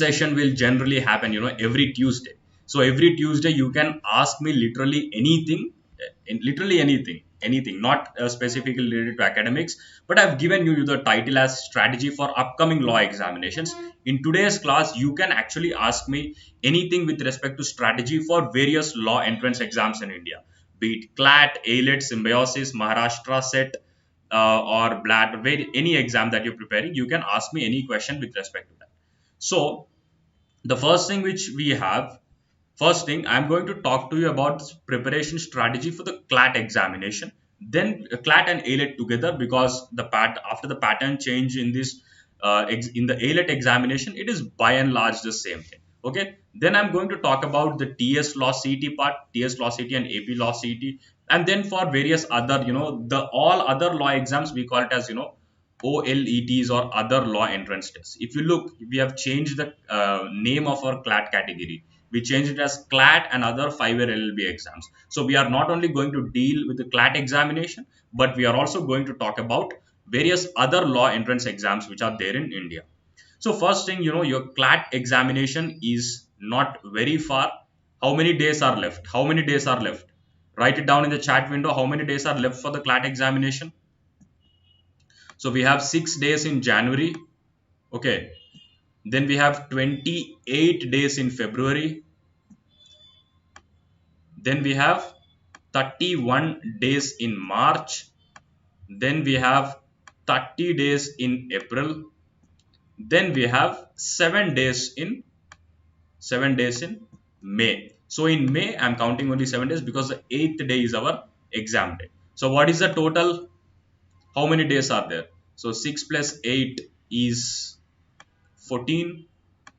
session will generally happen, every Tuesday. So every Tuesday you can ask me literally anything, anything, not specifically related to academics, but I've given you the title as strategy for upcoming law examinations. In today's class you can actually ask me anything with respect to strategy for various law entrance exams in India, be it CLAT, AILET, Symbiosis, Maharashtra set, or BLAT, any exam that you're preparing, you can ask me any question with respect to that. So the first thing which we have, first thing I'm going to talk to you about preparation strategy for the CLAT examination. Then CLAT and AILET together, because after the pattern change in this in the AILET examination, it is by and large the same thing. Okay. Then I'm going to talk about the TS Law CET part, TS Law CET and AP Law CET, and then for various other, the all other law exams we call it as OLETs or other law entrance tests. If you look, we have changed the name of our CLAT category. We changed it as CLAT and other 5-year LLB exams. So we are not only going to deal with the CLAT examination, but we are also going to talk about various other law entrance exams which are there in India. So first thing, your CLAT examination is not very far. How many days are left? How many days are left? Write it down in the chat window. How many days are left for the CLAT examination? So we have 6 days in January. Okay. Then we have 28 days in February. Then we have 31 days in March. Then we have 30 days in April. Then we have 7 days in May. So in May, I'm counting only 7 days because the 8th day is our exam day. So what is the total? How many days are there? So 6 plus 8 is 14,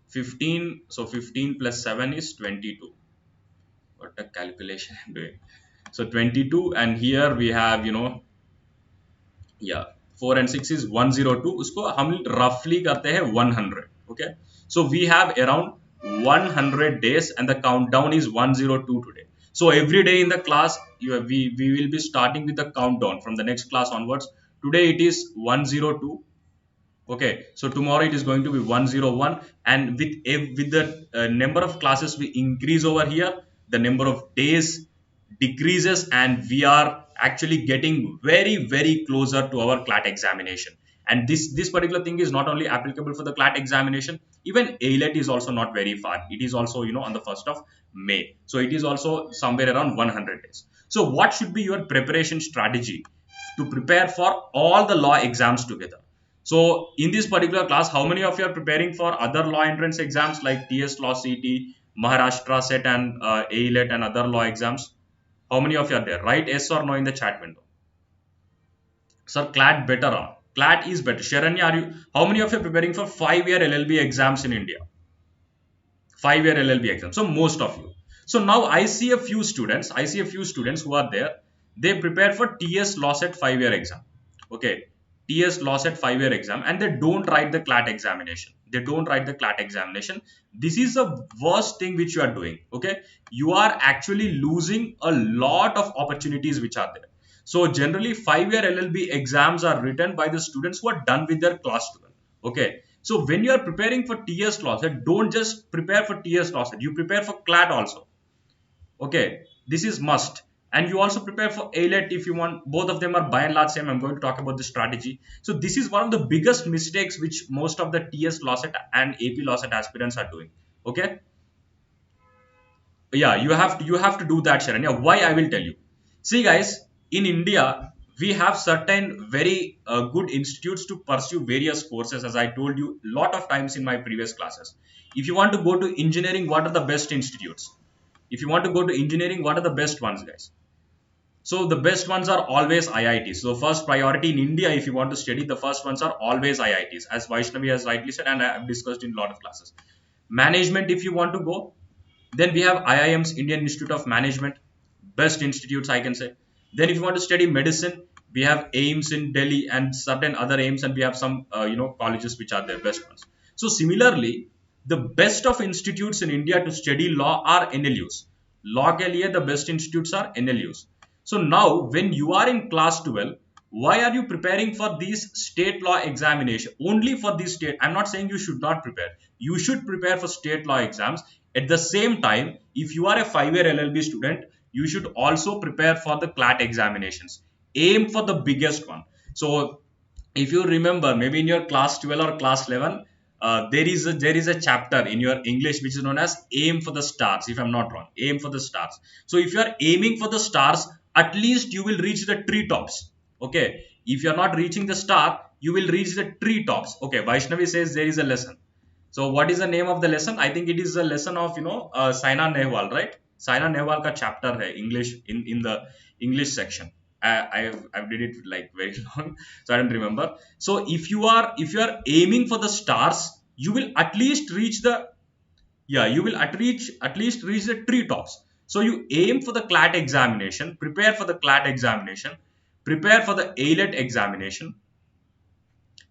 15. So 15 plus 7 is 22. What a calculation I'm doing. So 22, and here we have, 4 and 6 is 102. Usko hum roughly karte hain 100. Okay. So we have around 100 days and the countdown is 102 today. So every day in the class, we will be starting with the countdown from the next class onwards. Today it is 102. Okay, so tomorrow it is going to be 101, and with the number of classes we increase over here, the number of days decreases, and we are actually getting very closer to our CLAT examination. And this particular thing is not only applicable for the CLAT examination, even AILET is also not very far. It is also on the 1st of May, so it is also somewhere around 100 days. So what should be your preparation strategy to prepare for all the law exams together? So in this particular class, how many of you are preparing for other law entrance exams like TS Law CET, Maharashtra set, and AILET and other law exams? How many of you are there? Write yes or no in the chat window. Sir, CLAT better. CLAT is better. Sharanya, how many of you are preparing for 5-year LLB exams in India? 5-year LLB exams. So most of you. So now I see a few students who are there. They prepare for TS LAWCET 5-year exam. Okay. TS LAWCET 5-year exam, and they don't write the CLAT examination. This is the worst thing which you are doing. Okay. You are actually losing a lot of opportunities which are there. So generally 5-year LLB exams are written by the students who are done with their class 12. Okay. So when you are preparing for TS LAWCET, don't just prepare for TS LAWCET. You prepare for CLAT also. Okay. This is must. And you also prepare for AILET if you want. Both of them are by and large same. I'm going to talk about the strategy. So this is one of the biggest mistakes which most of the TS LAWCET and AP LAWCET aspirants are doing. Okay. Yeah, you have to do that, Sharanya. Why? I will tell you. See guys, in India, we have certain very good institutes to pursue various courses, as I told you a lot of times in my previous classes. If you want to go to engineering, what are the best institutes? If you want to go to engineering, what are the best ones, guys? So the best ones are always IITs. So first priority in India, if you want to study, the first ones are always IITs, as Vaishnavi has rightly said, and I have discussed in a lot of classes. Management, if you want to go, then we have IIMs, Indian Institute of Management, best institutes I can say. Then if you want to study medicine, we have AIMS in Delhi and certain other AIMS, and we have some colleges which are the best ones. So similarly, the best of institutes in India to study law are NLUs. Law ke liye the best institutes are NLUs. So now when you are in class 12, Why are you preparing for these state law examination? Only for this state. I'm not saying you should not prepare. You should prepare for state law exams. At the same time, if you are a 5-year LLB student, you should also prepare for the CLAT examinations. Aim for the biggest one. So if you remember, maybe in your class 12 or class 11, there is a chapter in your English which is known as aim for the stars, if I'm not wrong. Aim for the stars. So if you are aiming for the stars, at least you will reach the treetops. Okay, if you are not reaching the star, you will reach the treetops. Okay, Vaishnavi says there is a lesson. So what is the name of the lesson? I think it is a lesson of Saina Nehwal, right? Saina Nehwal ka chapter hai English in the English section. I've did it like very long, so I don't remember. So if you are aiming for the stars, you will at least reach the you will at least reach the treetops. So you aim for the CLAT examination, prepare for the CLAT examination, prepare for the AILET examination,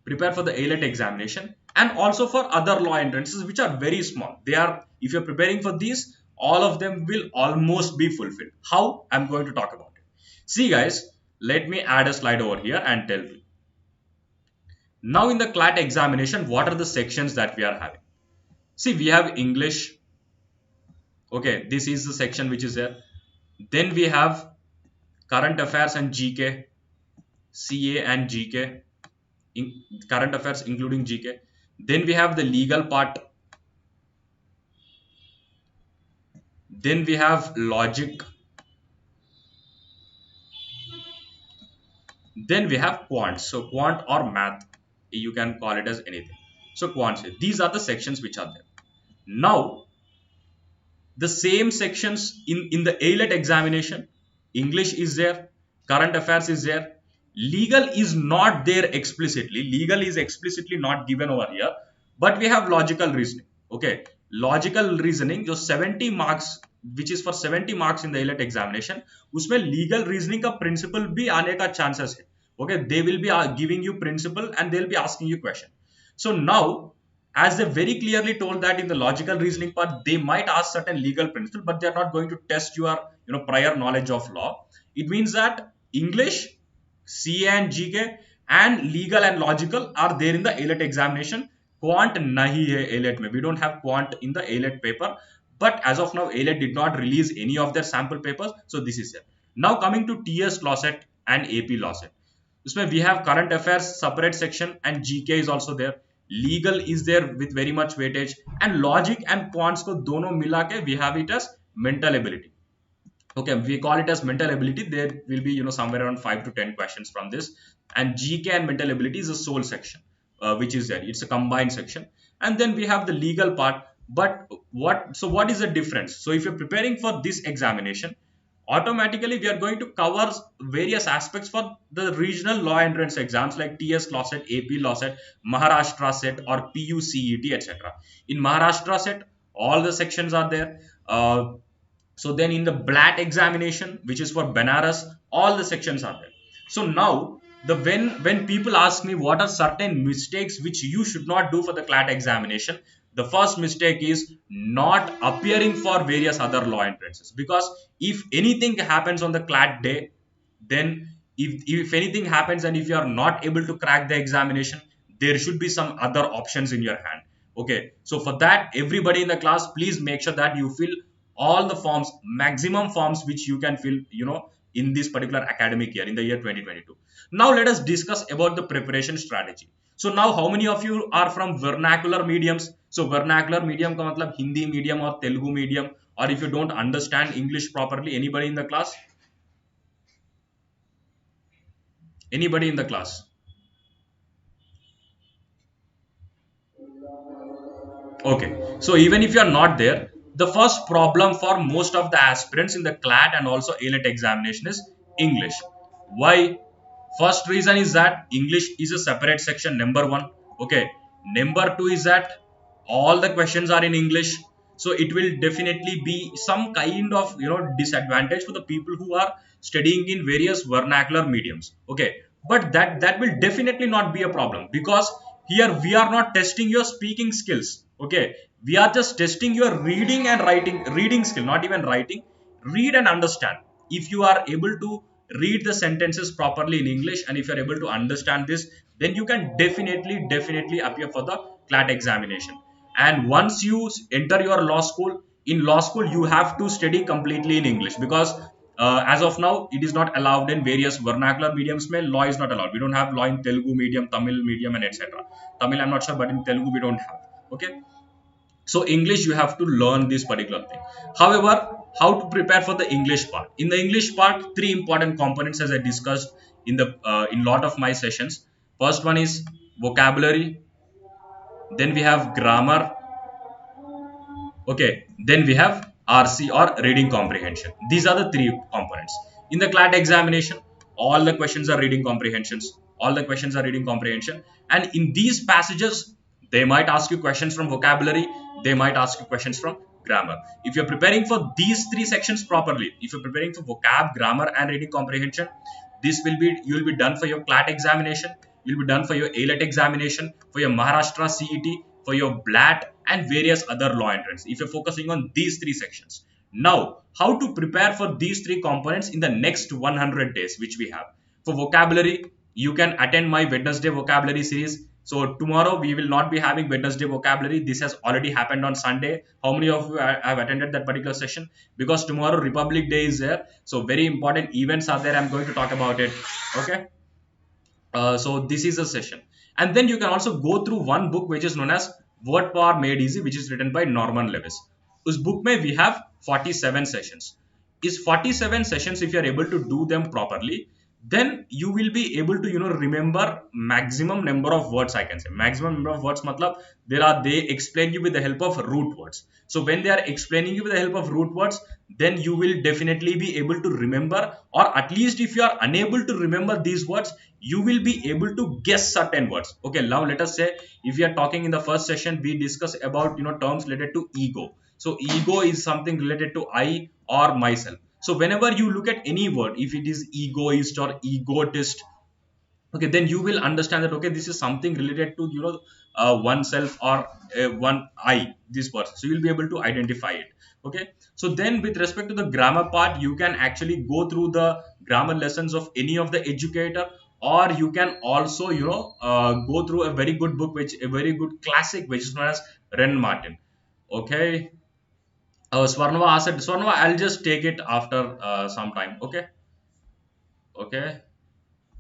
prepare for the AILET examination, and also for other law entrances which are very small. They are, if you're preparing for these, all of them will almost be fulfilled. How? I'm going to talk about it. See guys, let me add a slide over here and tell you. Now in the CLAT examination, what are the sections that we are having? See, we have English. Okay, this is the section which is there. Then we have current affairs and GK, CA and GK, current affairs including GK. Then we have the legal part. Then we have logic. Then we have quant. So quant or math, you can call it as anything. So quant, these are the sections which are there. Now the same sections in the AILET examination, English is there, current affairs is there, legal is not there explicitly. Legal is explicitly not given over here, but we have logical reasoning. Okay, logical reasoning, जो 70 marks, which is for 70 marks in the AILET examination, उसमें legal reasoning का principle भी आने का chances है. Okay, they will be giving you principle and they will be asking you question. So now, as they very clearly told that in the logical reasoning part, they might ask certain legal principle, but they are not going to test your prior knowledge of law. It means that English, CA and GK, and legal and logical are there in the AILET examination. Quant nahi hai AILET mein. We don't have quant in the AILET paper, but as of now, AILET did not release any of their sample papers, so this is there. Now coming to TS LAWCET and AP LAWCET. Usme we have current affairs separate section and GK is also there. Legal is there with very much weightage, and logic and quants ko dono mila ke we have it as mental ability. Okay, we call it as mental ability. There will be somewhere around 5 to 10 questions from this, and GK and mental ability is a sole section which is there. It's a combined section, and then we have the legal part. But what is the difference? So if you're preparing for this examination, automatically we are going to cover various aspects for the regional law entrance exams like TS LAWCET, AP LAWCET, Maharashtra set or PUCET, etc. In Maharashtra set, all the sections are there. So then in the BLAT examination, which is for Banaras, all the sections are there. So now when people ask me what are certain mistakes which you should not do for the CLAT examination, the first mistake is not appearing for various other law entrances, because if anything happens on the CLAT day, then if anything happens and if you are not able to crack the examination, there should be some other options in your hand. Okay, so for that, everybody in the class, please make sure that you fill all the forms, maximum forms which you can fill in this particular academic year, in the year 2022. Now let us discuss about the preparation strategy. So now how many of you are from vernacular mediums? So vernacular medium ka matlab Hindi medium or Telugu medium, or if you don't understand English properly, anybody in the class? Anybody in the class? Okay, so even if you are not there, the first problem for most of the aspirants in the CLAT and also AILET examination is English. Why? First reason is that English is a separate section, number one. Okay, number two is that all the questions are in English, so it will definitely be some kind of disadvantage for the people who are studying in various vernacular mediums. Okay, but that will definitely not be a problem, because here we are not testing your speaking skills. Okay, we are just testing your reading and reading skill, not even writing. Read and understand. If you are able to read the sentences properly in English, and if you're able to understand this, then you can definitely appear for the CLAT examination. And once you enter your law school, in law school you have to study completely in English, because as of now it is not allowed in various vernacular mediums. Mein law is not allowed. We don't have law in Telugu medium, Tamil medium, and etc. Tamil I'm not sure, but in Telugu we don't have. Okay, so English you have to learn this particular thing. However, how to prepare for the English part? In the English part, three important components as I discussed in the in lot of my sessions. First one is vocabulary, then we have grammar. Okay, then we have RC or reading comprehension. These are the three components. In the CLAT examination, all the questions are reading comprehensions. All the questions are reading comprehension. And in these passages, they might ask you questions from vocabulary, they might ask you questions from grammar. If you're preparing for these three sections properly, if you're preparing for vocab, grammar, and reading comprehension, this will be, you will be done for your CLAT examination, you'll be done for your AILET examination, for your Maharashtra CET, for your BLAT, and various other law entrants, if you're focusing on these three sections. Now, how to prepare for these three components in the next 100 days which we have? For vocabulary, you can attend my Wednesday vocabulary series. So tomorrow we will not be having Wednesday vocabulary. This has already happened on Sunday. How many of you have attended that particular session? Because tomorrow Republic Day is there. So very important events are there. I'm going to talk about it. Okay. So this is a session, and then you can also go through one book which is known as Word Power Made Easy, which is written by Norman Lewis. Us book mein we have 47 sessions. Is 47 sessions, if you are able to do them properly, then you will be able to remember maximum number of words. I can say maximum number of words matlab they explain you with the help of root words. So when they are explaining you with the help of root words, then you will definitely be able to remember, or at least if you are unable to remember these words, you will be able to guess certain words. Okay, now let us say, if we are talking in the first session, we discuss about terms related to ego. So ego is something related to I or myself. So whenever you look at any word, if it is egoist or egotist, okay, then you will understand that okay, this is something related to oneself or one I, this word. So you'll be able to identify it. Okay, so then with respect to the grammar part, you can actually go through the grammar lessons of any of the educator, or you can also go through a very good book, which a very good classic, which is known as Ren Martin. Okay, Swarnava asked, Swarnava, I'll just take it after some time. Okay, okay,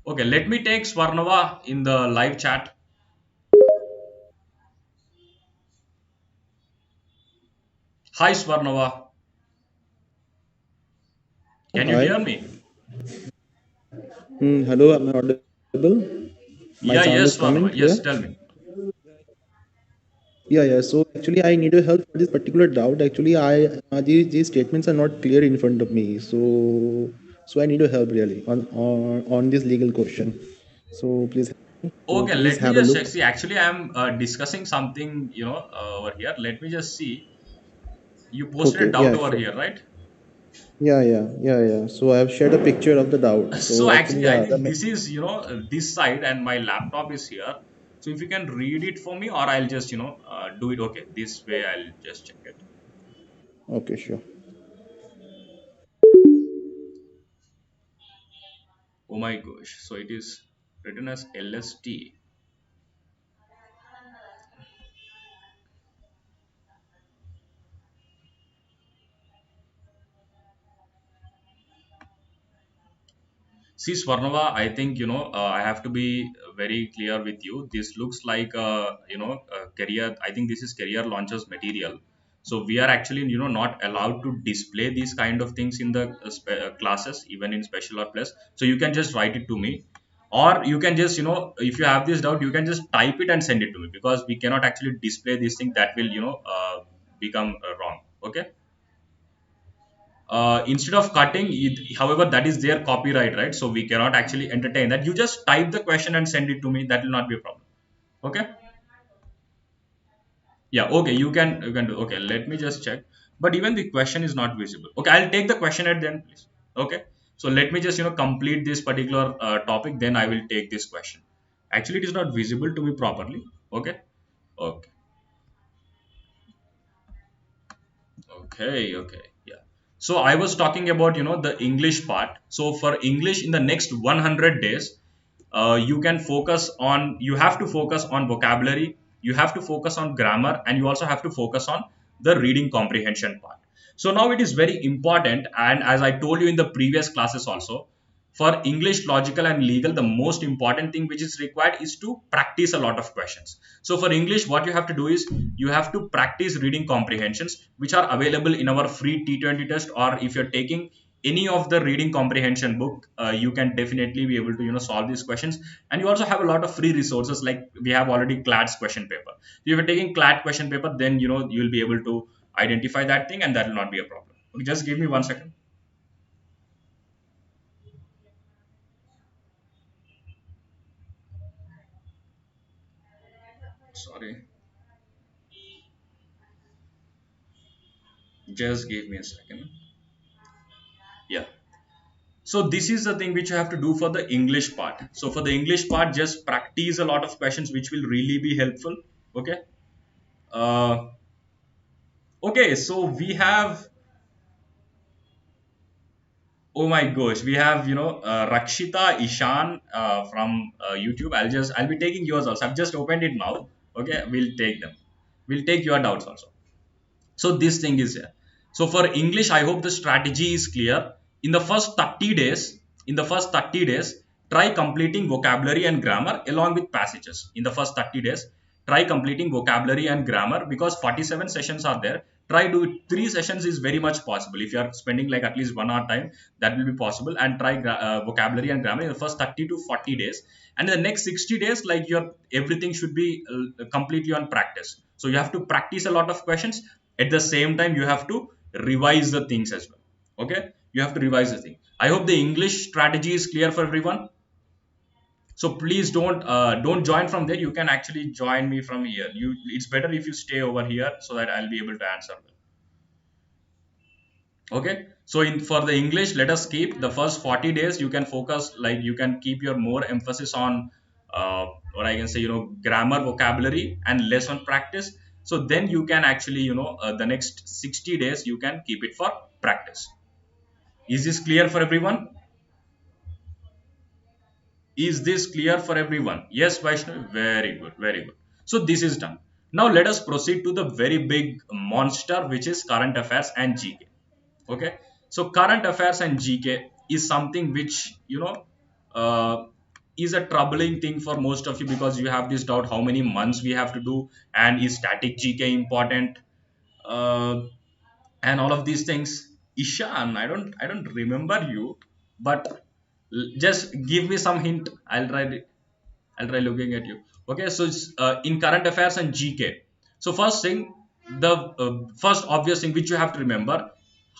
okay, let me take Swarnava in the live chat. Hi Swarnava, can you hear Hi. me? Hello, am I audible? My Yeah, sound yes, is coming Swarnava. Yes, clear? tell me. Yeah, yeah. So actually, I need your help for this particular doubt. Actually, these statements are not clear in front of me. So I need your help really on this legal question. So please, Okay, please let me have a just look. check. See, actually, I'm discussing something, over here. Let me just see. You posted a Okay. doubt Yeah. over Sure. here, right? Yeah. Yeah. Yeah. Yeah. So I have shared a picture of the doubt. So So actually, actually, I yeah. think this is, this side, and my laptop is here. So if you can read it for me, or I'll just, do it. Okay, this way I'll just check it. Okay. Sure. Oh my gosh. So it is written as LST. See, Swarnava, I think I have to be very clear with you. This looks like a career. I think this is career launches material. So we are actually not allowed to display these kind of things in the classes, even in special or plus. So you can just write it to me, or you can just if you have this doubt, you can just type it and send it to me, because we cannot actually display these things that will become wrong. Okay, instead of cutting it, however, that is their copyright, right? So we cannot actually entertain that. You just type the question and send it to me, that will not be a problem. Okay, yeah, okay, you can do. Okay, let me just check, but even the question is not visible. Okay, I'll take the question at the end, please. Okay, so let me just complete this particular topic, then I will take this question. Actually, it is not visible to me properly. Okay, okay, okay, okay, yeah. So I was talking about, the English part. So for English in the next 100 days, you have to focus on vocabulary, you have to focus on grammar, and you also have to focus on the reading comprehension part. So now it is very important, and as I told you in the previous classes also, for English logical and legal, the most important thing which is required is to practice a lot of questions. So for English, what you have to do is you have to practice reading comprehensions, which are available in our free T20 test, or if you're taking any of the reading comprehension book, you can definitely be able to solve these questions. And you also have a lot of free resources, like we have already CLAT's question paper. If you're taking CLAT question paper, then you'll be able to identify that thing, and that will not be a problem. Okay, just give me 1 second. Sorry, just give me a second. Yeah. So this is the thing which you have to do for the English part. So for the English part, just practice a lot of questions which will really be helpful. Okay. Uh, okay. So we have, oh my gosh, we have, Rakshita Ishan from YouTube. I'll be taking yours also. I've just opened it now. Okay. We'll take them. We'll take your doubts also. So this thing is here. So for English, I hope the strategy is clear. In the first 30 days, in the first 30 days, try completing vocabulary and grammar along with passages. In the first 30 days, try completing vocabulary and grammar, because 47 sessions are there. Try do it. 3 sessions is very much possible. If you are spending like at least 1 hour time, that will be possible. And try vocabulary and grammar in the first 30 to 40 days. And in the next 60 days, like your everything should be completely on practice. So you have to practice a lot of questions. At the same time, you have to revise the things as well. Okay, you have to revise the thing. I hope the English strategy is clear for everyone. So please don't join from there. You can actually join me from here. It's better if you stay over here so that I'll be able to answer them. Okay, so in for the English, let us keep the first 40 days. You can focus, like you can keep your more emphasis on what I can say, grammar, vocabulary, and less on practice. So then you can actually, the next 60 days you can keep it for practice. Is this clear for everyone? Is this clear for everyone? Yes, Vaishnav. Very good, very good. So this is done. Now let us proceed to the very big monster, which is current affairs and GK. Okay, so current affairs and GK is something which uh, is a troubling thing for most of you, because you have this doubt how many months we have to do, and is static GK important, uh, and all of these things. Ishan, I don't remember you, but just give me some hint. I'll try looking at you. Okay, so it's, in current affairs and GK. So first thing, the first obvious thing which you have to remember,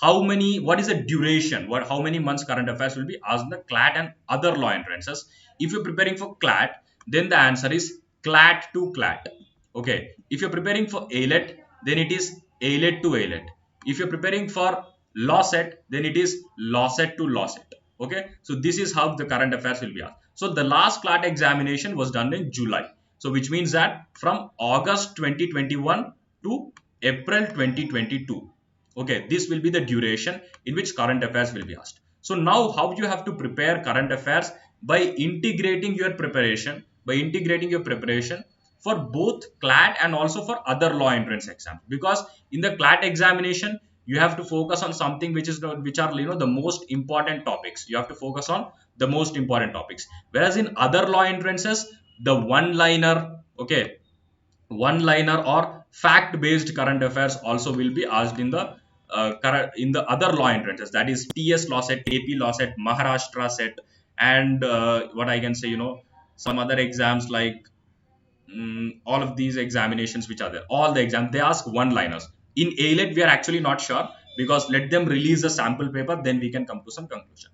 what is the duration? How many months current affairs will be asked in the CLAT and other law entrances? If you're preparing for CLAT, then the answer is CLAT to CLAT. Okay, if you're preparing for AILET, then it is AILET to AILET. If you're preparing for LAWCET, then it is LAWCET to LAWCET. Okay, so this is how the current affairs will be asked. So the last CLAT examination was done in July. So which means that from August 2021 to April 2022. Okay, this will be the duration in which current affairs will be asked. So now how you have to prepare current affairs? By integrating your preparation, for both CLAT and also for other law entrance exams. Because in the CLAT examination, you have to focus on something which are the most important topics. You have to focus on the most important topics. Whereas in other law entrances, the one liner, okay, one liner or fact based current affairs also will be asked in the other law entrances, that is TS law set, AP law set, Maharashtra set, and what I can say, some other exams like all of these examinations which are there, all the exams, they ask one liners. In AILET, we are actually not sure, because let them release a sample paper, then we can come to some conclusion.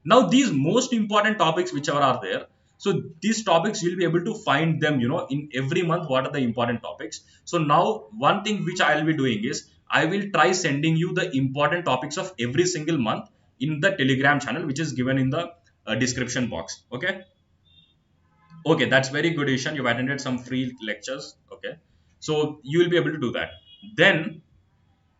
Now these most important topics which are there, so these topics you'll be able to find them in every month, what are the important topics. So now one thing which I'll be doing is I will try sending you the important topics of every single month in the Telegram channel, which is given in the description box. Okay. Okay, that's very good, Ishan. You've attended some free lectures. Okay, so you will be able to do that. Then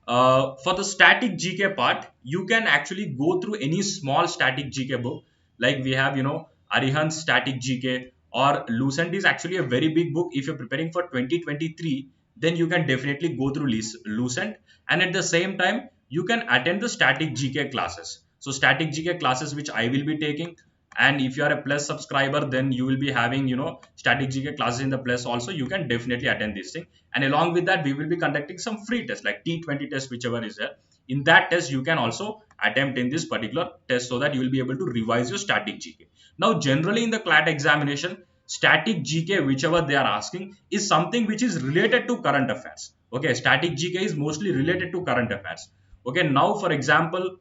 For the static GK part, you can actually go through any small static GK book. Like we have, Arihan's Static GK, or Lucent is actually a very big book. If you're preparing for 2023, then you can definitely go through Lucent. And at the same time, you can attend the static GK classes. So static GK classes, which I will be taking, and if you are a plus subscriber, then you will be having, static GK classes in the plus also. You can definitely attend this thing, and along with that we will be conducting some free tests like T20 test, whichever is there. In that test you can also attempt in this particular test, so that you will be able to revise your static GK. Now generally in the CLAT examination, static GK whichever they are asking is something which is related to current affairs. Okay, static GK is mostly related to current affairs. Okay, now for example,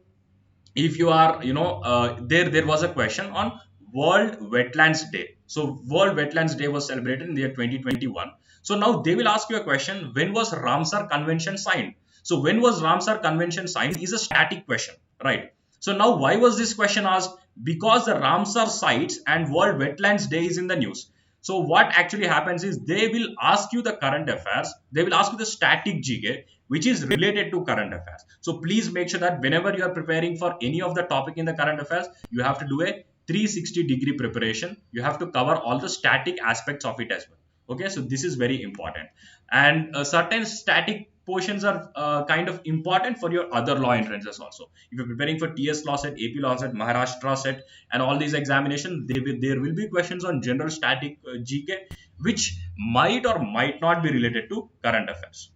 if you are, there was a question on World Wetlands Day. So World Wetlands Day was celebrated in the year 2021. So now they will ask you a question: when was Ramsar Convention signed? So when was Ramsar Convention signed is a static question, right? So now why was this question asked? Because the Ramsar sites and World Wetlands Day is in the news. So what actually happens is they will ask you the current affairs, they will ask you the static GK which is related to current affairs. So please make sure that whenever you are preparing for any of the topic in the current affairs, you have to do a 360-degree preparation. You have to cover all the static aspects of it as well. Okay, so this is very important. And certain static portions are kind of important for your other law entrances also. If you're preparing for TS law set, AP law set, Maharashtra set, and all these examinations, there will be questions on general static GK which might or might not be related to current affairs.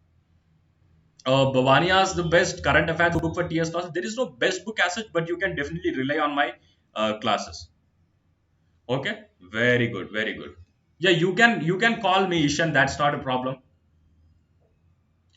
Bhavania's the best current affairs book for TS classes. There is no best book as such, but you can definitely rely on my classes. Okay, very good, very good. Yeah, you can call me Ishan. That's not a problem.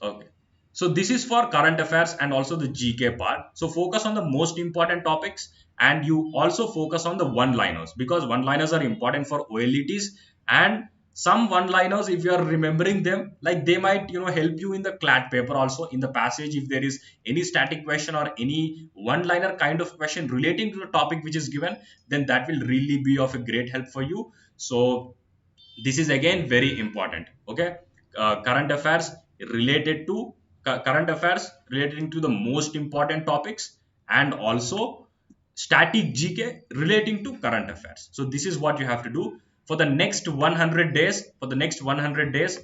Okay. So this is for current affairs and also the GK part. So focus on the most important topics, and you also focus on the one-liners, because one-liners are important for OLETs. And some one-liners, if you are remembering them, like they might help you in the CLAT paper also, in the passage. If there is any static question or any one-liner kind of question relating to the topic which is given, then that will really be of a great help for you. So this is again very important. Okay, current affairs related to current affairs relating to the most important topics, and also static GK relating to current affairs. So this is what you have to do for the next 100 days. For the next 100 days,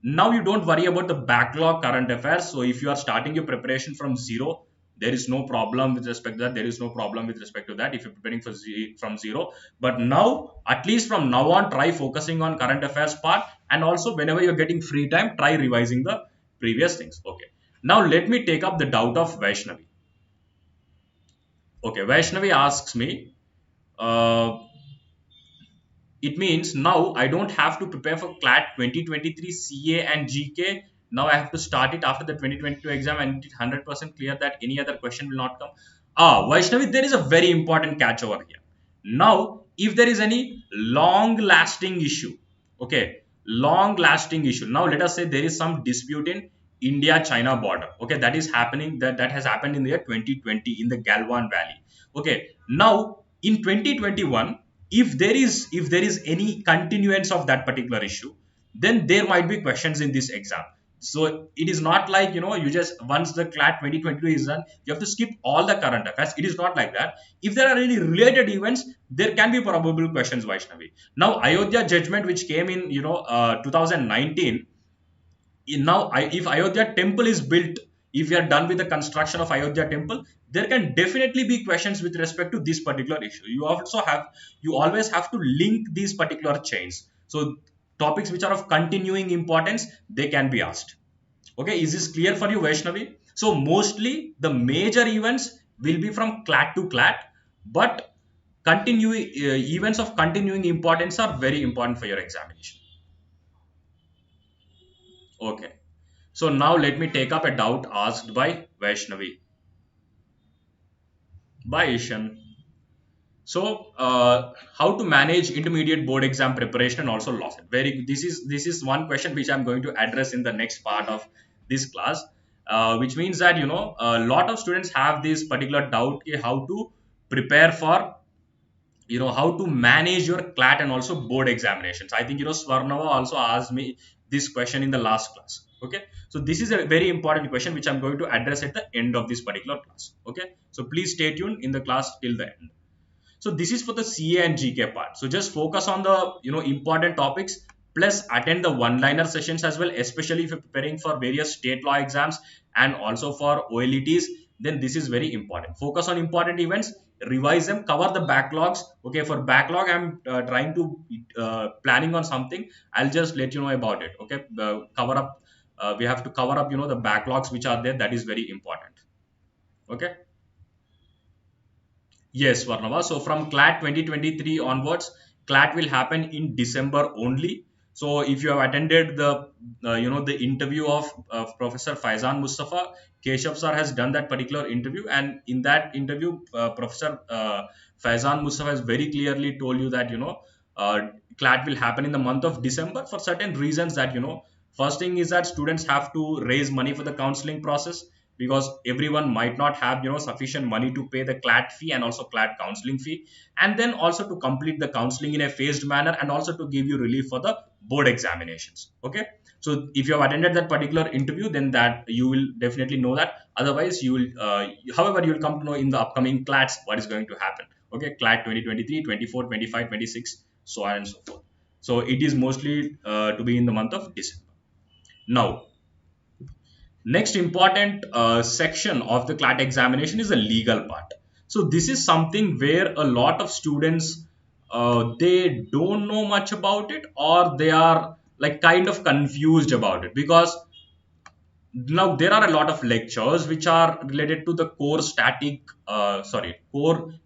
now you don't worry about the backlog current affairs. So if you are starting your preparation from zero, there is no problem with respect to that. There is no problem with respect to that if you're preparing for from zero. But now, at least from now on, try focusing on current affairs part, and also whenever you're getting free time, try revising the previous things. Okay. Now let me take up the doubt of Vaishnavi. Okay, Vaishnavi asks me, uh, it means now I don't have to prepare for CLAT 2023 CA and GK. Now I have to start it after the 2022 exam, and it's 100% clear that any other question will not come. Vaishnavi, there is a very important catch over here. Now, if there is any long lasting issue, okay, long lasting issue. Now, let us say there is some dispute in India China border. Okay, that is happening, that has happened in the year 2020 in the Galwan Valley. Okay, now in 2021, if there is any continuance of that particular issue, then there might be questions in this exam. So it is not like you just, once the CLAT 2022 is done, you have to skip all the current affairs. It is not like that. If there are any related events, there can be probable questions, Vaishnavi. Now Ayodhya judgment which came in 2019, now if Ayodhya temple is built, if you are done with the construction of Ayodhya temple, there can definitely be questions with respect to this particular issue. You always have to link these particular chains. So topics which are of continuing importance, they can be asked. Okay, is this clear for you, Vaishnavi? So mostly the major events will be from CLAT to CLAT, but continuing events of continuing importance are very important for your examination. Okay. So now let me take up a doubt asked by Vaishnavi. By Ishan. So how to manage intermediate board exam preparation and also LAWCET? This is one question which I'm going to address in the next part of this class, which means that a lot of students have this particular doubt, how to prepare for, how to manage your CLAT and also board examinations. I think Swarnava also asked me this question in the last class. Okay, so this is a very important question which I'm going to address at the end of this particular class. Okay, so please stay tuned in the class till the end. So this is for the CA and GK part. So just focus on the important topics, plus attend the one-liner sessions as well, especially if you're preparing for various state law exams and also for OLETs. Then this is very important. Focus on important events, revise them, cover the backlogs. Okay, for backlog, I'm trying to planning on something. I'll just let you know about it. Okay, cover up. We have to cover up the backlogs which are there. That is very important. Okay. Yes, Varnava. So from CLAT 2023 onwards, CLAT will happen in December only. So if you have attended the interview of Professor Faizan Mustafa, Keshav sir has done that particular interview, and in that interview, Professor Faizan Mustafa has very clearly told you that CLAT will happen in the month of December for certain reasons. That first thing is that students have to raise money for the counseling process, because everyone might not have sufficient money to pay the CLAT fee and also CLAT counseling fee, and then also to complete the counseling in a phased manner, and also to give you relief for the board examinations. Okay, so if you have attended that particular interview, then that you will definitely know that. Otherwise, you will however, you will come to know in the upcoming CLATs what is going to happen. Okay, CLAT 2023, 24, 25, 26, so on and so forth. So it is mostly to be in the month of December. Now, next important section of the CLAT examination is the legal part. So this is something where a lot of students they don't know much about it, or they are like kind of confused about it, because now there are a lot of lectures which are related to the core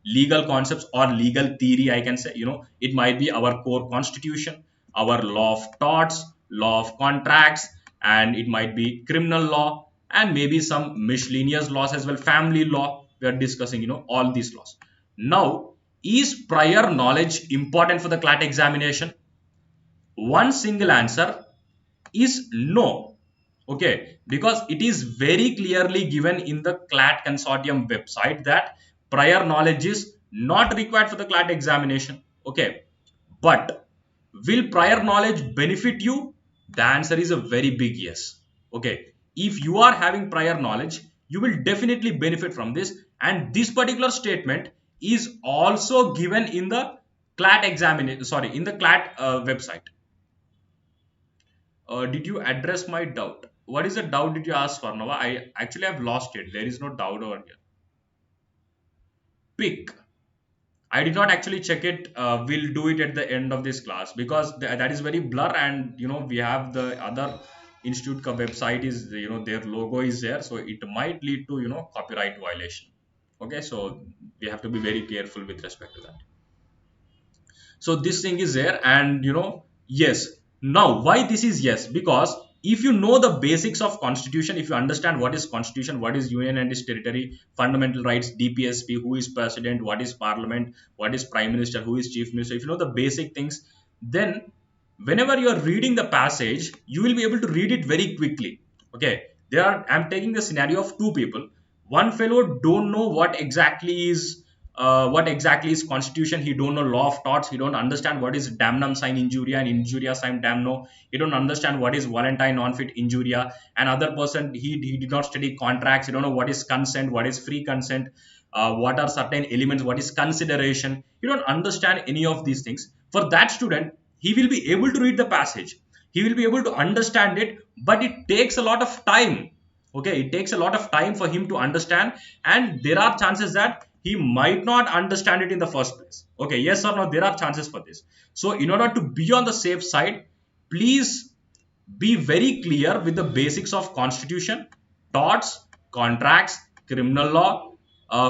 legal concepts or legal theory, I can say. It might be our core constitution, our law of torts, law of contracts, and it might be criminal law, and maybe some miscellaneous laws as well, family law. We are discussing all these laws. Now, is prior knowledge important for the CLAT examination? One single answer is no. Okay, because it is very clearly given in the CLAT consortium website that prior knowledge is not required for the CLAT examination. Okay, but will prior knowledge benefit you? The answer is a very big yes. Okay, if you are having prior knowledge, you will definitely benefit from this, and this particular statement is also given in the CLAT examination, sorry, in the CLAT website. Did you address my doubt? What is the doubt did you ask for, Nava? I actually have lost it. There is no doubt over here. Pick. I did not actually check it. We'll do it at the end of this class, because that is very blur, and we have the other institute website is their logo is there, so it might lead to copyright violation. Okay, so we have to be very careful with respect to that. So this thing is there, and yes. Now why this is yes? Because if you know the basics of constitution, if you understand what is constitution, what is union and its territory, fundamental rights, DPSP, who is president, what is parliament, what is prime minister, who is chief minister, if you know the basic things, then whenever you are reading the passage, you will be able to read it very quickly. Okay, I'm taking the scenario of two people. One fellow don't know what exactly is constitution. He don't know law of torts. He don't understand what is damnum sine injuria and injuria sine damno. He don't understand what is voluntae non fit injuria. Another person, he did not study contracts. He don't know what is consent, what is free consent, what are certain elements, what is consideration. You don't understand any of these things. For that student, he will be able to read the passage, he will be able to understand it, but it takes a lot of time. Okay, it takes a lot of time for him to understand, and there are chances that he might not understand it in the first place. Okay, yes or no, there are chances for this. So in order to be on the safe side, please be very clear with the basics of constitution, torts, contracts, criminal law,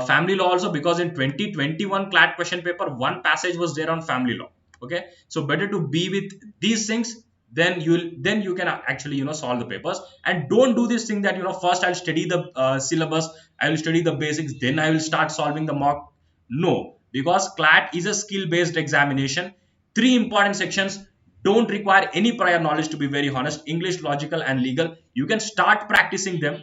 family law also, because in 2021 CLAT question paper, one passage was there on family law. Okay, so better to be with these things, then you can actually solve the papers. And don't do this thing that first I'll study the syllabus, I will study the basics, then I will start solving the mock. No, because CLAT is a skill based examination. Three important sections don't require any prior knowledge, to be very honest: English, logical, and legal. You can start practicing them.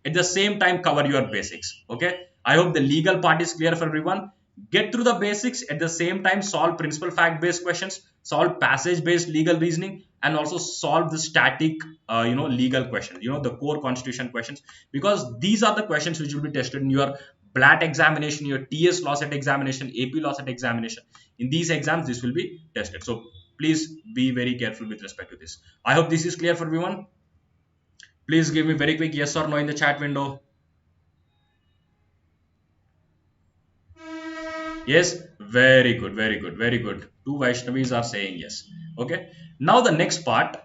At the same time, cover your basics. Okay, I hope the legal part is clear for everyone. Get through the basics, at the same time solve principal fact based questions, solve passage based legal reasoning, and also solve the static legal questions, the core constitution questions, because these are the questions which will be tested in your BLAT examination, your TS LAWCET examination, AP LAWCET examination. In these exams this will be tested, so please be very careful with respect to this. I hope this is clear for everyone. Please give me very quick yes or no in the chat window. Yes, very good, very good, very good. Two Vaishnavis are saying yes. Okay. Now the next part.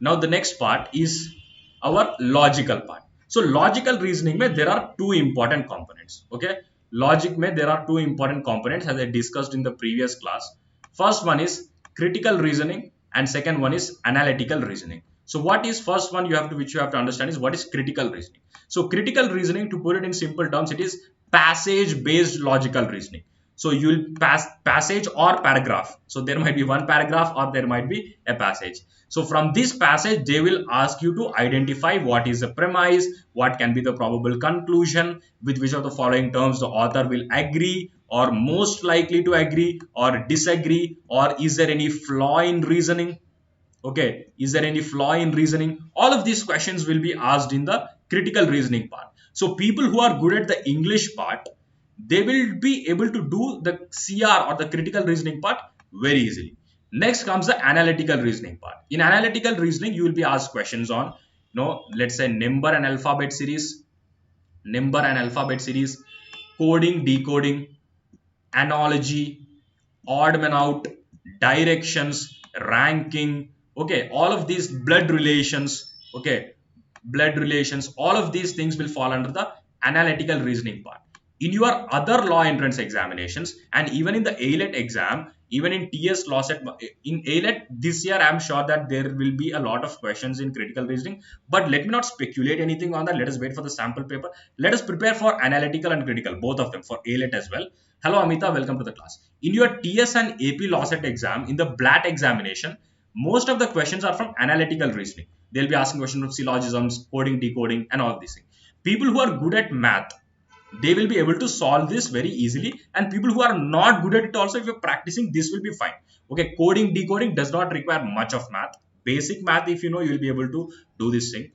Now the next part is our logical part. So logical reasoning mein there are two important components. Okay. Logic mein there are two important components as I discussed in the previous class. First one is critical reasoning and second one is analytical reasoning. So what is first one you have to which you have to understand is what is critical reasoning. So critical reasoning, to put it in simple terms, it is passage based logical reasoning. So you will pass passage or paragraph. So there might be one paragraph or there might be a passage. So from this passage, they will ask you to identify what is the premise, what can be the probable conclusion, with which of the following terms the author will agree or most likely to agree or disagree, or is there any flaw in reasoning. Okay, is there any flaw in reasoning? All of these questions will be asked in the critical reasoning part. So people who are good at the English part, they will be able to do the CR or the critical reasoning part very easily. Next comes the analytical reasoning part. In analytical reasoning, you will be asked questions on, let's say number and alphabet series, coding, decoding, analogy, odd man out, directions, ranking, okay, all of these blood relations, okay, blood relations, all of these things will fall under the analytical reasoning part. In your other law entrance examinations and even in the AILET exam, even in TS LAWCET, in AILET this year, I'm sure that there will be a lot of questions in critical reasoning, but let me not speculate anything on that. Let us wait for the sample paper. Let us prepare for analytical and critical, both of them, for AILET as well. Hello Amita, welcome to the class. In your TS and AP LAWCET exam, in the BLAT examination, most of the questions are from analytical reasoning. They'll be asking questions of syllogisms, coding, decoding, and all of these things. People who are good at math, they will be able to solve this very easily, and people who are not good at it also, if you're practicing, this will be fine. Okay, coding, decoding does not require much of math. Basic math, if you know, you will be able to do this thing.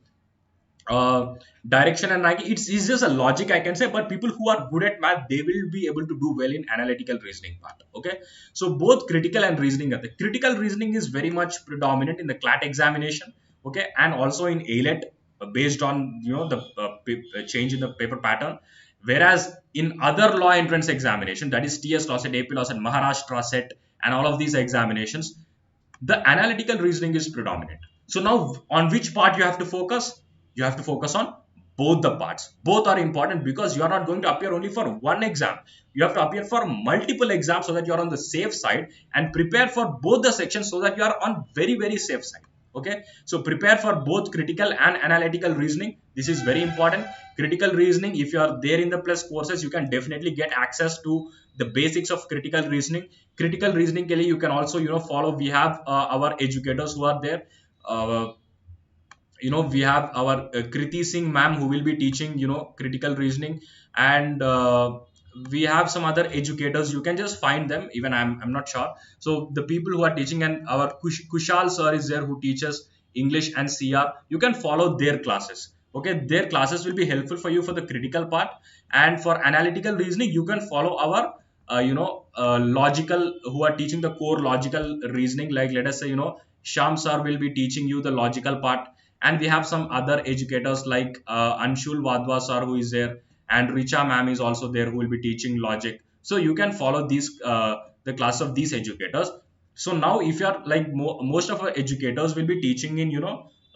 Direction and ranking, it's just a logic I can say, but people who are good at math, they will be able to do well in analytical reasoning part. Okay, so both critical and reasoning are the critical reasoning is very much predominant in the CLAT examination. Okay, and also in AILET, based on the change in the paper pattern. Whereas in other law entrance examination, that is TS LAWCET, AP LAWCET, Maharashtra set, and all of these examinations, the analytical reasoning is predominant. So now on which part you have to focus? You have to focus on both the parts. Both are important because you are not going to appear only for one exam. You have to appear for multiple exams so that you are on the safe side, and prepare for both the sections so that you are on very, very safe side. Okay, so prepare for both critical and analytical reasoning. This is very important. Critical reasoning, if you are there in the plus courses, you can definitely get access to the basics of critical reasoning. Critical reasoning ke liye you can also follow. We have our educators who are there. We have our Kriti Singh ma'am who will be teaching critical reasoning, and we have some other educators. You can just find them, even I'm not sure. So the people who are teaching, and our Kushal sir is there who teaches English and CR. You can follow their classes. Okay, their classes will be helpful for you for the critical part, and for analytical reasoning you can follow our logical, who are teaching the core logical reasoning. Like let us say Sham sir will be teaching you the logical part, and we have some other educators like Anshul Wadhwa sir who is there, and Richa ma'am is also there who will be teaching logic. So you can follow these the class of these educators. So now if you are like most of our educators will be teaching in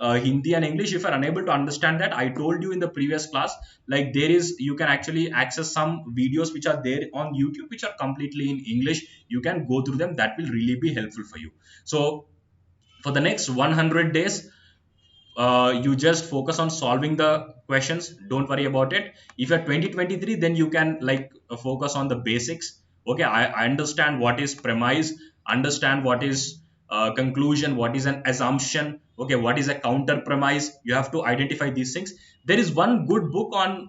Hindi and English. If you are unable to understand that, I told you in the previous class, like you can actually access some videos which are there on YouTube which are completely in English. You can go through them. That will really be helpful for you. So for the next 100 days, you just focus on solving the questions. Don't worry about it. If you're 2023, then you can focus on the basics. Okay, I understand what is premise, understand what is conclusion, what is an assumption, Okay, what is a counter premise? You have to identify these things. There is one good book on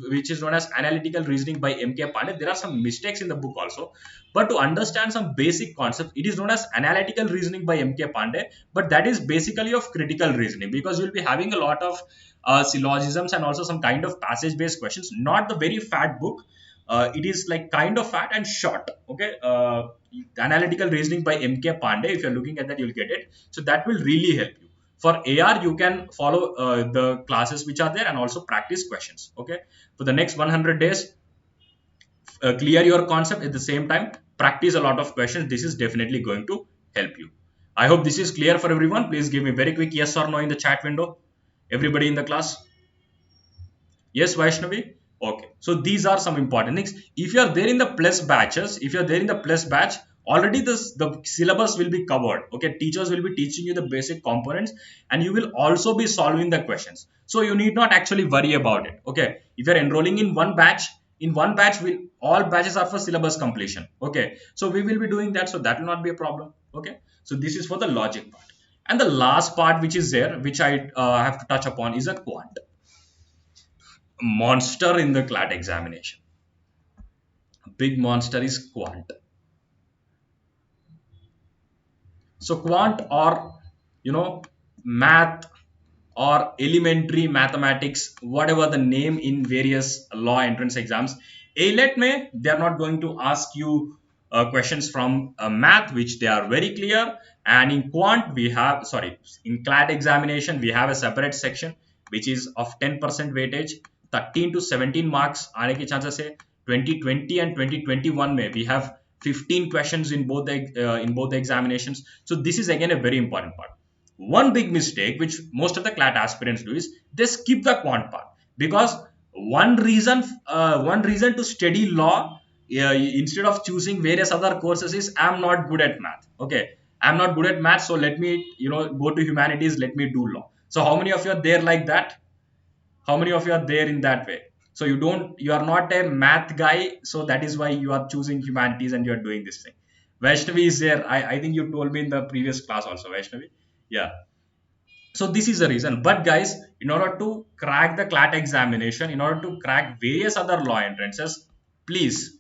which is known as Analytical Reasoning by MK Pandey. There are some mistakes in the book also, but to understand some basic concepts, it is known as Analytical Reasoning by MK Pandey. But that is basically of critical reasoning, because you will be having a lot of syllogisms and also some kind of passage based questions. Not the very fat book. It is like kind of fat and short. Okay, Analytical Reasoning by MK Pandey. If you're looking at that, you'll get it. So that will really help you. For AR, you can follow the classes which are there and also practice questions. Okay, for the next 100 days, clear your concept, at the same time practice a lot of questions. This is definitely going to help you. I hope this is clear for everyone. Please give me very quick yes or no in the chat window, everybody in the class. Yes, Vaishnavi? Okay. So these are some important things. If you are there in the plus batches, if you are there in the plus batch, already the syllabus will be covered. Okay. Teachers will be teaching you the basic components and you will also be solving the questions. So you need not actually worry about it. Okay. If you are enrolling in one batch, all batches are for syllabus completion. Okay. So we will be doing that. So that will not be a problem. Okay. So this is for the logic part. And the last part which is there, which I have to touch upon, is a quant monster in the CLAT examination. Big monster is quant. So quant, or math or elementary mathematics, whatever the name in various law entrance exams. AILET may, they are not going to ask you questions from math, which they are very clear. And in quant, in CLAT examination, we have a separate section which is of 10% weightage, 13 to 17 marks. आने के chances है 2020 and 2021 में we have 15 questions in both the examinations. So this is again a very important part. One big mistake which most of the CLAT aspirants do is they skip the quant part, because one reason to study law instead of choosing various other courses is I'm not good at math. Okay, I'm not good at math, so let me go to humanities, let me do law. So how many of you are there like that? How many of you are there in that way? So you are not a math guy, so that is why you are choosing humanities and you are doing this thing. Vaishnavi is there. I think you told me in the previous class also, Vaishnavi. Yeah. So this is the reason. But guys, in order to crack the CLAT examination, in order to crack various other law entrances, please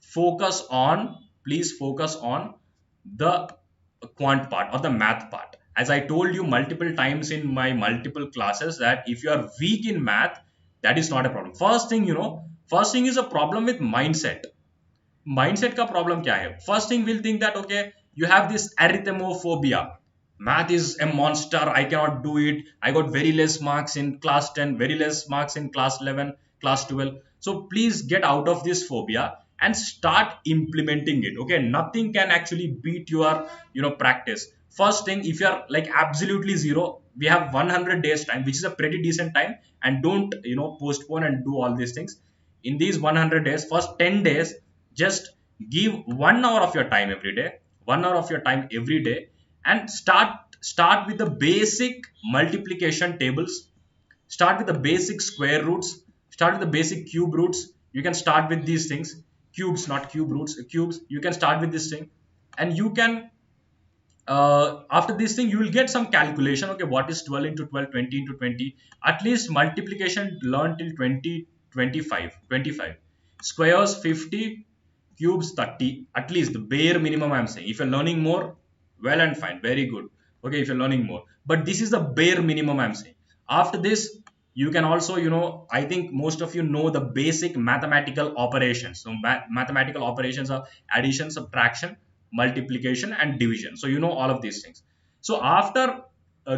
focus on the quant part or the math part. As I told you multiple times in my multiple classes, that if you are weak in math, that is not a problem. First thing is a problem with mindset का problem क्या है? First thing we'll think that okay, you have this arithmophobia. Math is a monster, I cannot do it, I got very less marks in class 10, very less marks in class 11, class 12. So please get out of this phobia and start implementing it. Okay, nothing can actually beat your practice. First thing, if you are like absolutely zero, we have 100 days time, which is a pretty decent time, and don't postpone and do all these things. In these 100 days, first 10 days, just give 1 hour of your time every day, 1 hour of your time every day, and start with the basic multiplication tables, start with the basic square roots, start with the basic cube roots. You can start with these things, cubes, not cube roots, cubes. You can start with this thing, and you can after this thing you will get some calculation. Okay, what is 12 into 12, 20 into 20? At least multiplication learn till 20, 25. Squares 50, cubes 30. At least the bare minimum I'm saying. If you're learning more, well and fine, very good. Okay, if you're learning more, but this is the bare minimum I'm saying. After this, you can also I think most of you know the basic mathematical operations. So mathematical operations are addition, subtraction, multiplication and division. So you know all of these things. So after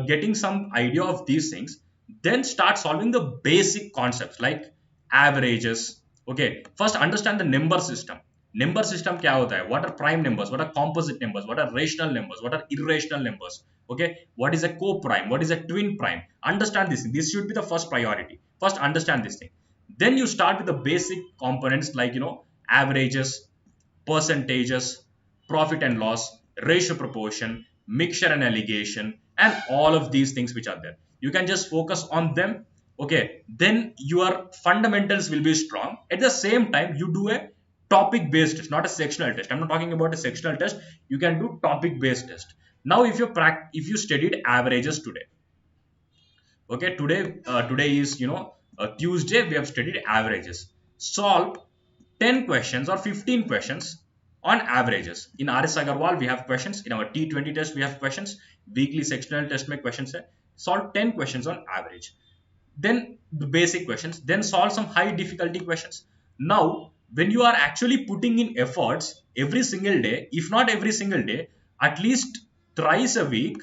getting some idea of these things, then start solving the basic concepts like averages. Okay, first understand the number system. Number system क्या होता है? What are prime numbers? What are composite numbers? What are rational numbers? What are irrational numbers? Okay, what is a co-prime? What is a twin prime? Understand this. This should be the first priority. First understand this thing. Then you start with the basic components like averages, percentages, profit and loss, ratio proportion, mixture and alligation, and all of these things which are there. You can just focus on them. Okay, then your fundamentals will be strong. At the same time, you do a topic based test, not a sectional test. I'm not talking about a sectional test. You can do topic based test. Now if you studied averages today, okay, today is Tuesday, we have studied averages. Solve 10 questions or 15 questions on averages. In RS Agarwal we have questions, in our T20 test we have questions, weekly sectional test में questions है. Solve 10 questions on average, then the basic questions, then solve some high difficulty questions. Now when you are actually putting in efforts every single day, if not every single day, at least thrice a week,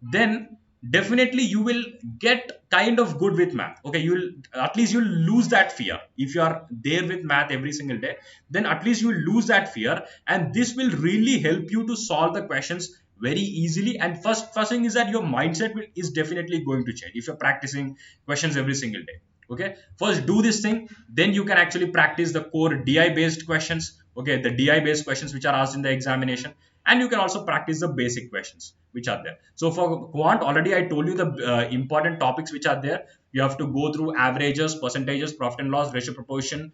then definitely you will get kind of good with math. Okay, you will at least you'll lose that fear. If you are there with math every single day, then at least you will lose that fear, and this will really help you to solve the questions very easily. And first thing is that your mindset is definitely going to change if you're practicing questions every single day. Okay, first do this thing, then you can actually practice the core DI based questions. Okay, the DI based questions which are asked in the examination, and you can also practice the basic questions which are there. So for quant, already I told you the important topics which are there. You have to go through averages, percentages, profit and loss, ratio, proportion,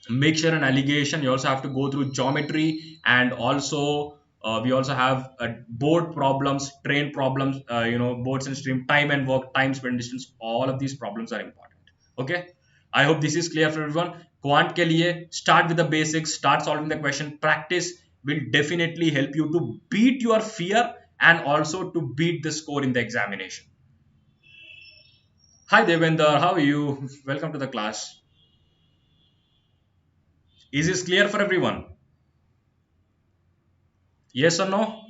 mixture and allegation. You also have to go through geometry, and also we also have board problems, train problems, boards and stream, time and work, time spent distance. All of these problems are important. Okay, I hope this is clear for everyone. Quant ke liye start with the basics, start solving the question. Practice will definitely help you to beat your fear and also to beat the score in the examination. Hi Devender, how are you? Welcome to the class. Is this clear for everyone? Yes or no?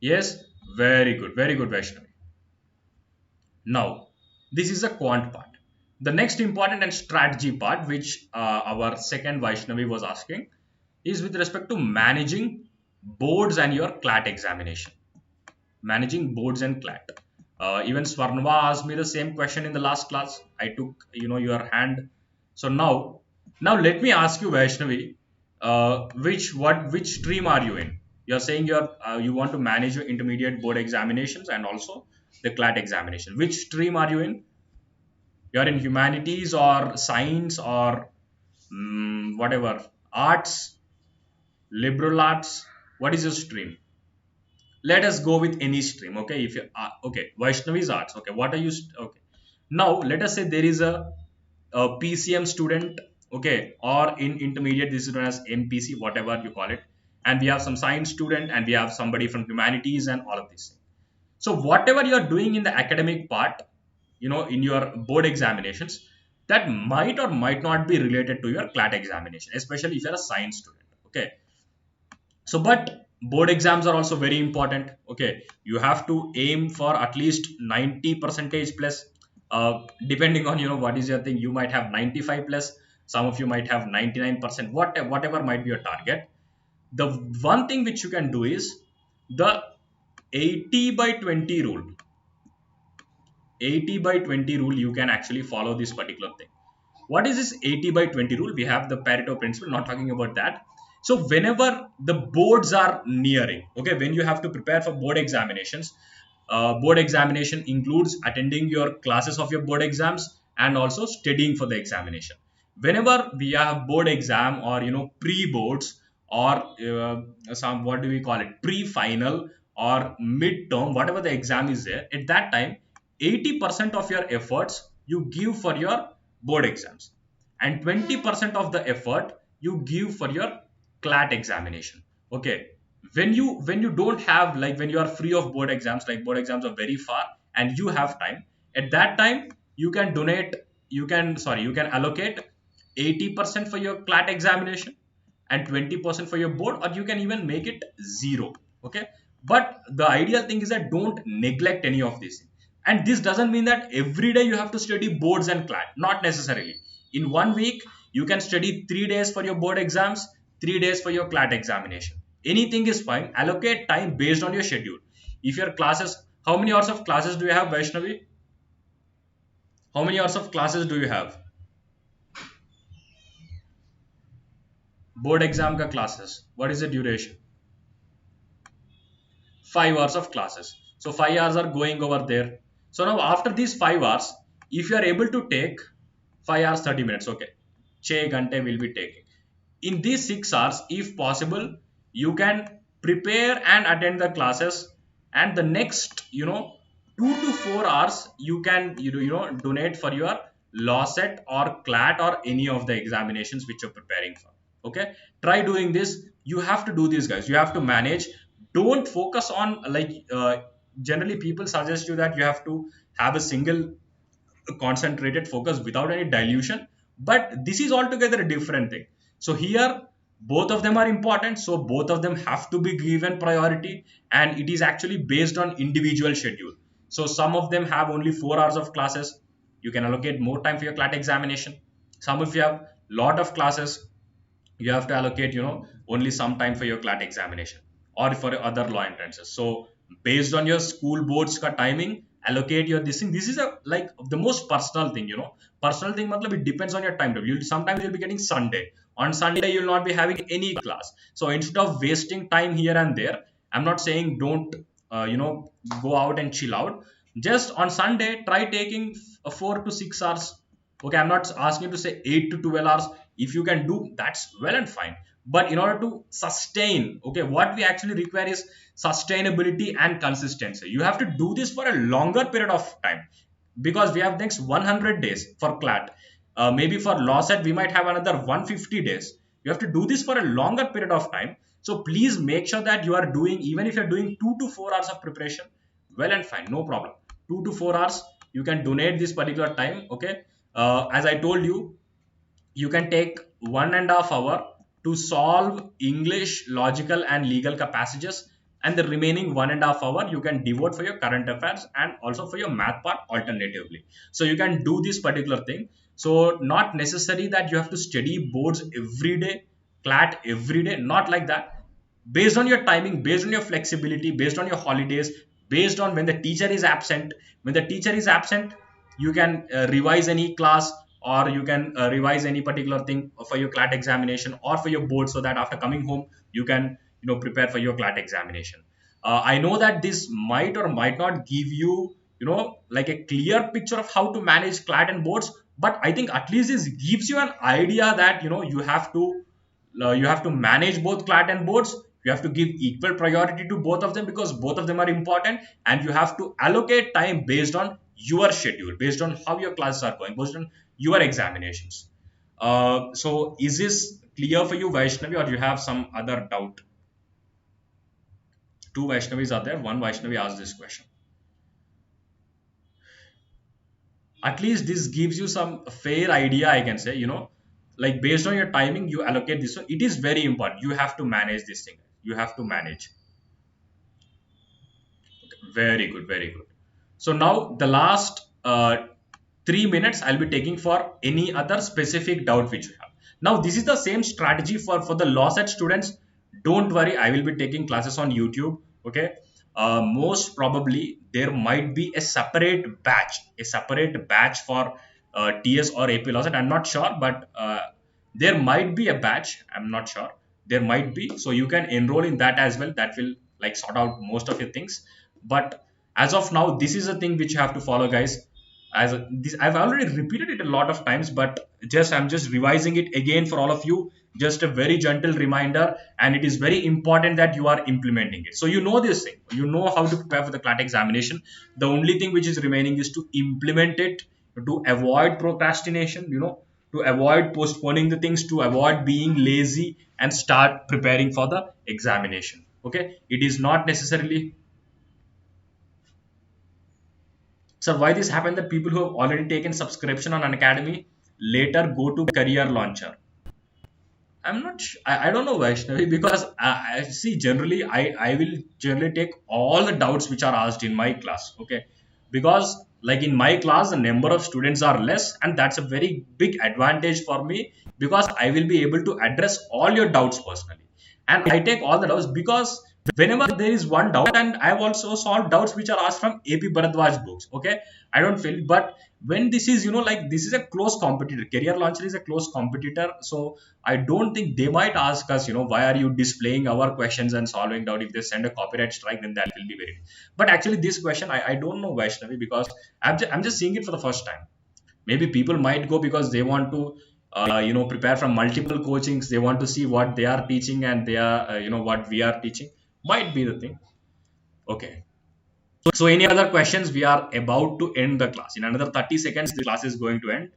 Yes, very good, Vaishnavi. Now, this is a quant part. The next important and strategy part, which our second Vaishnavi was asking, is with respect to managing boards and your CLAT examination. Managing boards and CLAT. Even Swarnava asked me the same question in the last class. I took your hand. So now let me ask you, Vaishnavi, which stream are you in? You're saying you want to manage your intermediate board examinations and also the CLAT examination. Which stream are you in? You're in humanities or science or whatever, arts, liberal arts. What is your stream? Let us go with any stream. Okay, if you okay, Vaishnavi's arts. Okay, what are you? Okay, now let us say there is a PCM student. Okay, or in intermediate this is known as MPC, whatever you call it, and we have some science student and we have somebody from humanities and all of this. So whatever you are doing in the academic part, in your board examinations, that might or might not be related to your CLAT examination, especially if you're a science student. Okay, so but board exams are also very important. Okay, you have to aim for at least 90 percentage plus. Depending on what is your thing, you might have 95 plus, some of you might have 99%, whatever might be your target. The one thing which you can do is the 80 by 20 rule. 80 by 20 rule, you can actually follow this particular thing. What is this 80 by 20 rule? We have the Pareto principle, not talking about that. So whenever the boards are nearing, okay, when you have to prepare for board examinations, board examination includes attending your classes of your board exams and also studying for the examination. Whenever we have board exam or pre-boards or some, what do we call it, pre-final or mid-term, whatever the exam is there, at that time 80% of your efforts you give for your board exams and 20% of the effort you give for your CLAT examination. Okay, when you don't have, like when you are free of board exams, like board exams are very far and you have time, at that time you can you can allocate 80% for your CLAT examination and 20% for your board, or you can even make it zero. Okay, but the ideal thing is that don't neglect any of these things. And this doesn't mean that every day you have to study boards and CLAT, not necessarily. In 1 week you can study 3 days for your board exams, 3 days for your CLAT examination. Anything is fine. Allocate time based on your schedule. If your classes, how many hours of classes do you have, Vaishnavi? How many hours of classes do you have? Board exam ka classes, what is the duration? 5 hours of classes. So 5 hours are going over there. So now after these 5 hours, if you are able to take 5 hours 30 minutes, okay, 6 ghante will be taking. in these 6 hours, if possible, you can prepare and attend the classes, and the next 2 to 4 hours you can donate for your LAWCET or CLAT or any of the examinations which you're preparing for. Okay, try doing this. You have to do this, guys. You have to manage. Don't focus on generally people suggest you that you have to have a single concentrated focus without any dilution, but this is altogether a different thing. So here both of them are important, so both of them have to be given priority, and it is actually based on individual schedule. So some of them have only 4 hours of classes, you can allocate more time for your CLAT examination. Some, if you have lot of classes, you have to allocate only some time for your CLAT examination or for other law entrances. So based on your school board's timing, allocate your this thing. This is a like the most personal thing. Personal thing matlab it depends on your timetable. Sometimes you'll be getting Sunday, on Sunday you'll not be having any class. So instead of wasting time here and there, I'm not saying don't go out and chill out. Just on Sunday try taking 4 to 6 hours. Okay, I'm not asking you to say 8 to 12 hours. If you can do, that's well and fine. But in order to sustain, okay, what we actually require is sustainability and consistency. You have to do this for a longer period of time, because we have next 100 days for CLAT. Maybe for LAWCET we might have another 150 days. You have to do this for a longer period of time. So please make sure that you are doing, even if you're doing 2 to 4 hours of preparation, well and fine, no problem. 2 to 4 hours you can donate this particular time. Okay, as I told you, you can take 1.5 hour to solve English, logical, and legal passages, and the remaining 1.5 hour you can devote for your current affairs and also for your math part alternatively. So you can do this particular thing. So not necessary that you have to study boards every day, CLAT every day, not like that. Based on your timing, based on your flexibility, based on your holidays, based on when the teacher is absent. When the teacher is absent, you can revise any class, or you can revise any particular thing for your CLAT examination or for your board, so that after coming home you can prepare for your CLAT examination. I know that this might or might not give you like a clear picture of how to manage CLAT and boards, but I think at least this gives you an idea that you have to manage both CLAT and boards. You have to give equal priority to both of them, because both of them are important, and you have to allocate time based on your schedule, based on how your classes are going, based on your examinations. So is this clear for you, Vaishnavi, or you have some other doubt? Two Vaishnavis are there. One Vaishnavi asked this question. At least this gives you some fair idea, I can say. Like based on your timing you allocate this one. It is very important. You have to manage this thing. You have to manage. Very good, very good. So now the last 3 minutes I'll be taking for any other specific doubt which you have. Now this is the same strategy for the LAWCET students. Don't worry, I will be taking classes on YouTube. Okay. Most probably there might be a separate batch for TS or AP LAWCET. I'm not sure, but there might be a batch. I'm not sure. There might be. So you can enroll in that as well. That will like sort out most of your things. But as of now, this is a thing which you have to follow, guys. This I've already repeated it a lot of times, but I'm just revising it again for all of you. Just a very gentle reminder, and it is very important that you are implementing it. So you know this thing, you know how to prepare for the CLAT examination. The only thing which is remaining is to implement it, to avoid procrastination, to avoid postponing the things, to avoid being lazy, and start preparing for the examination. Okay, it is not necessarily. So why this happened, that people who have already taken subscription on an academy later go to career launcher? I'm not. I don't know, Vaishnavi, because I see generally I will generally take all the doubts which are asked in my class. Okay, because like in my class the number of students are less, and that's a very big advantage for me, because I will be able to address all your doubts personally, and I take all the doubts because whenever there is one doubt, and I have also solved doubts which are asked from AP Bharadwaj books. Okay, I don't feel, but when this is like this is a close competitor, career launcher is a close competitor, so I don't think they might ask us, why are you displaying our questions and solving doubt? If they send a copyright strike, then that will be very. But actually, this question, I don't know, Vaishnavi, because I'm just seeing it for the first time. Maybe people might go because they want to prepare from multiple coachings. They want to see what they are teaching and they are what we are teaching. Might be the thing. Okay. So any other questions? We are about to end the class. In another 30 seconds, the class is going to end.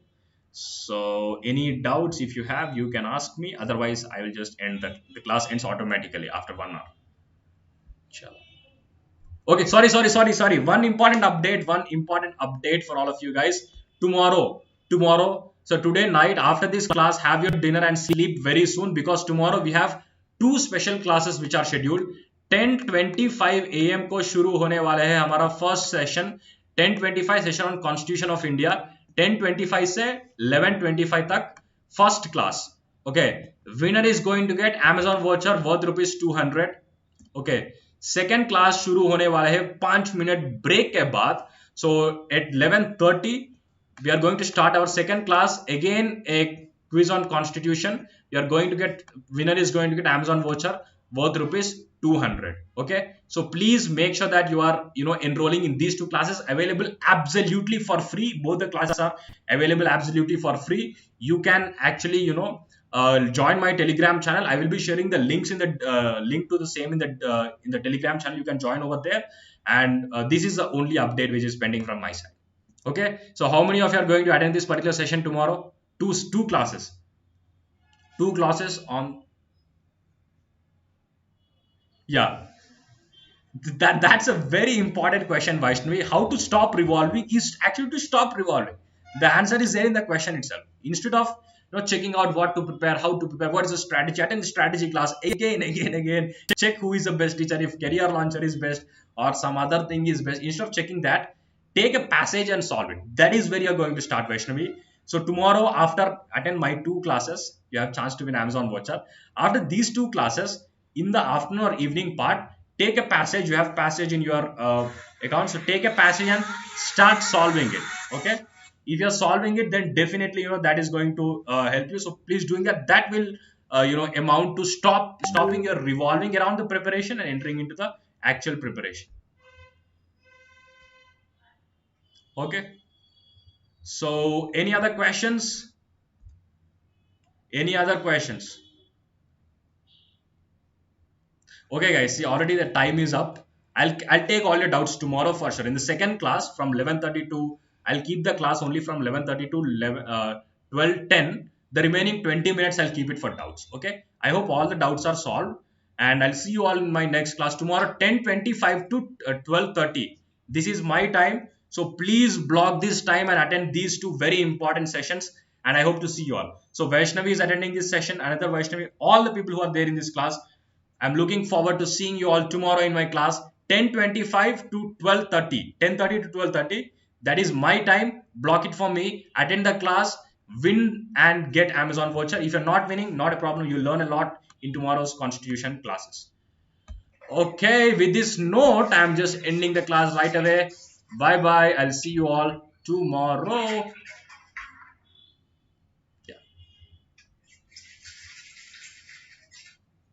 So any doubts, if you have, you can ask me. Otherwise, I will just end the class ends automatically after 1 hour. Chalo. Okay, sorry. One important update for all of you guys. Tomorrow. So today night after this class, have your dinner and sleep very soon because tomorrow we have two special classes which are scheduled. 10:25 a.m. को शुरू होने वाला है हमारा first session. 10:25 session on constitution of India. 10:25 से 11:25 तक first class. Okay, winner is going to get Amazon voucher worth rupees 200. Okay, second class शुरू होने वाला है 5 मिनट ब्रेक के बाद. सो eight 11:30 we are going to start our second class. Again, a quiz on constitution. You are going to get, winner is going to get Amazon voucher worth rupees 200. Okay, so please make sure that you are enrolling in these two classes, available absolutely for free. Both the classes are available absolutely for free. You can actually join my Telegram channel. I will be sharing the links in the link to the same in the Telegram channel. You can join over there. And this is the only update which is pending from my side. Okay. So how many of you are going to attend this particular session tomorrow? Two classes. Two classes on. Yeah. That's a very important question, Vaishnavi. How to stop revolving is actually to stop revolving. The answer is there in the question itself. Instead of checking out what to prepare, how to prepare, what is the strategy, attend the strategy class again. Check who is the best teacher, if career launcher is best or some other thing is best. Instead of checking that, take a passage and solve it. That is where you're going to start, Vaishnavi. So tomorrow, after attend my two classes, you have chance to win Amazon voucher. After these two classes, in the afternoon or evening part, take a passage. You have passage in your account, so take a passage and start solving it. Okay, if you're solving it, then definitely that is going to help you. So please doing that will amount to stopping your revolving around the preparation and entering into the actual preparation. Okay, so any other questions? Any other questions? Okay, guys. See, already the time is up. I'll take all your doubts tomorrow for sure. In the second class from 11:30 to, I'll keep the class only from 11:30 to 12:10. The remaining 20 minutes I'll keep it for doubts. Okay. I hope all the doubts are solved, and I'll see you all in my next class tomorrow 10:25 to 12:30. This is my time. So please block this time and attend these two very important sessions. And I hope to see you all. So Vaishnavi is attending this session. Another Vaishnavi, all the people who are there in this class. I'm looking forward to seeing you all tomorrow in my class 10:25 to 12:30. 10:30 to 12:30. That is my time. Block it for me. Attend the class, win and get Amazon voucher. If you're not winning, not a problem. You'll learn a lot in tomorrow's constitution classes. Okay, with this note, I'm just ending the class right away. Bye bye. I'll see you all tomorrow.